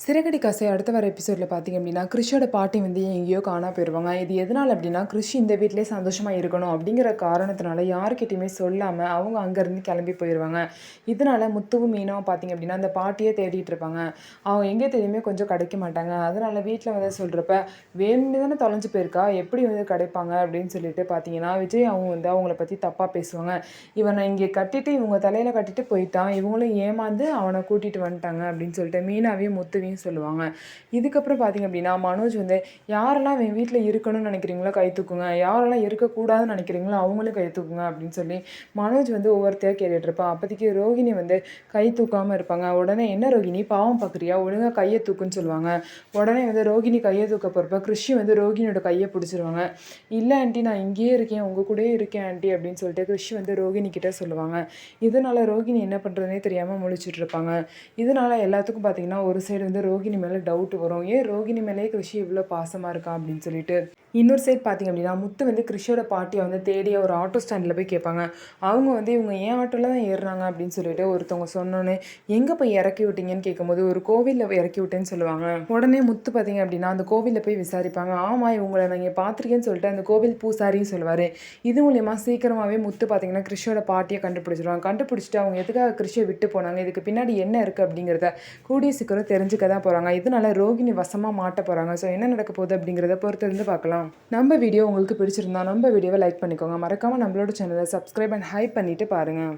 சிறகடி காசை அடுத்த வர எபிசோடில் பார்த்தீங்க அப்படின்னா கிறிஷோட பாட்டி வந்து எங்கேயோ காணா போயிடுவாங்க. இது எதனால் அப்படின்னா கிறிஷ் இந்த வீட்டிலே சந்தோஷமாக இருக்கணும் அப்படிங்கிற காரணத்தினால யாருக்கிட்டையுமே சொல்லாமல் அவங்க அங்கேருந்து கிளம்பி போயிடுவாங்க. இதனால் முத்துவும் மீனவும் பார்த்தீங்க அப்படின்னா அந்த பாட்டியை தேடிட்டு இருப்பாங்க. அவங்க எங்கே தேடியுமே கொஞ்சம் கிடைக்க மாட்டாங்க. அதனால் வீட்டில் வந்து சொல்கிறப்ப வேணும்னு தானே தொலைஞ்சு போயிருக்கா, எப்படி வந்து கிடைப்பாங்க அப்படின்னு சொல்லிட்டு பார்த்தீங்கன்னா விஜய் அவங்க வந்து அவங்கள பற்றி தப்பாக பேசுவாங்க. இவனை இங்கே கட்டிட்டு இவங்க தலையில் கட்டிட்டு போயிட்டான், இவங்களும் ஏமாந்து அவனை கூட்டிகிட்டு வந்துட்டாங்க அப்படின்னு சொல்லிட்டு மீனாவையும் முத்துவையும் சொல்லுவாங்க. இதுக்கப்புறம் பார்த்தீங்க அப்படின்னா மனோஜ் வந்து யாரெல்லாம் என் வீட்டில் இருக்கணும்னு நினைக்கிறீங்களோ கை தூக்குங்க, யாரெல்லாம் இருக்கக்கூடாதுன்னு நினைக்கிறீங்களோ அவங்களும் கை தூக்குங்க அப்படின்னு சொல்லி மனோஜ் வந்து ஒவ்வொருத்தையாக கேட்டுட்டு இருப்பான். அப்போதைக்கு ரோகிணி வந்து கை தூக்காமல் இருப்பாங்க. உடனே என்ன ரோகிணி பாவம் பார்க்குறியா, ஒழுங்காக கையை தூக்குன்னு சொல்லுவாங்க. உடனே வந்து ரோகிணி கையை தூக்க போகிறப்ப கிருஷி வந்து ரோகிணியோட கையை பிடிச்சிருவாங்க. இல்லை ஆண்டி நான் இங்கேயே இருக்கேன், உங்கள் கூடயே இருக்கேன் ஆண்டி அப்படின்னு சொல்லிட்டு கிருஷி வந்து ரோகிணி கிட்ட சொல்லுவாங்க. இதனால் ரோகிணி என்ன பண்ணுறதுனே தெரியாமல் முழிச்சிட்டு இருப்பாங்க. இதனால் எல்லாத்துக்கும் பார்த்தீங்கன்னா ஒரு சைடு வந்து ரோகிணி மேலே டவுட் வரும். ஏன் ரோகிணி மேலேயே கிருஷி இவ்வளோ பாசமாக இருக்கா அப்படின்னு சொல்லிட்டு. இன்னொரு சைடு பார்த்தீங்க அப்படின்னா முத்து வந்து கிருஷியோட பாட்டியை வந்து தேடி ஒரு ஆட்டோ ஸ்டாண்டில் போய் கேட்பாங்க. அவங்க வந்து இவங்க ஏன் ஆட்டோவில் தான் ஏறுறாங்க அப்படின்னு சொல்லிட்டு ஒருத்தவங்க சொன்னோன்னே எங்கே போய் இறக்கி விட்டீங்கன்னு கேட்கும்போது ஒரு கோவிலில் இறக்கி விட்டேன்னு சொல்லுவாங்க. உடனே முத்து பார்த்தீங்க அப்படின்னா அந்த கோவிலில் போய் விசாரிப்பாங்க. ஆமாம் இவங்களை நான் இங்கே பார்த்துருக்கேன்னு சொல்லிட்டு அந்த கோவில் பூசாரின்னு சொல்லுவார். இது மூலயமா சீக்கிரமாகவே முத்து பார்த்தீங்கன்னா கிருஷியோட பாட்டியை கண்டுபிடிச்சிருவாங்க. கண்டுபிடிச்சிட்டு அவங்க எதுக்காக கிருஷியை விட்டு போனாங்க, இதுக்கு பின்னாடி என்ன இருக்குது அப்படிங்கிறத கூடிய சீக்கிரம் தெரிஞ்சுக்க தான் போகிறாங்க. இதனால ரோகிணி வசமாக மாட்ட போகிறாங்க. ஸோ என்ன நடக்க போகுது அப்படிங்கிறத பொறுத்து இருந்து பார்க்கலாம். நம்ம வீடியோ உங்களுக்கு பிடிச்சிருந்தா நம்ம வீடியோவை லைக் பண்ணிக்கோங்க. மறக்காமல் நம்மளோட சேனலை சப்ஸ்கிரைப் அண்ட் ஹைப் பண்ணிவிட்டு பாருங்கள்.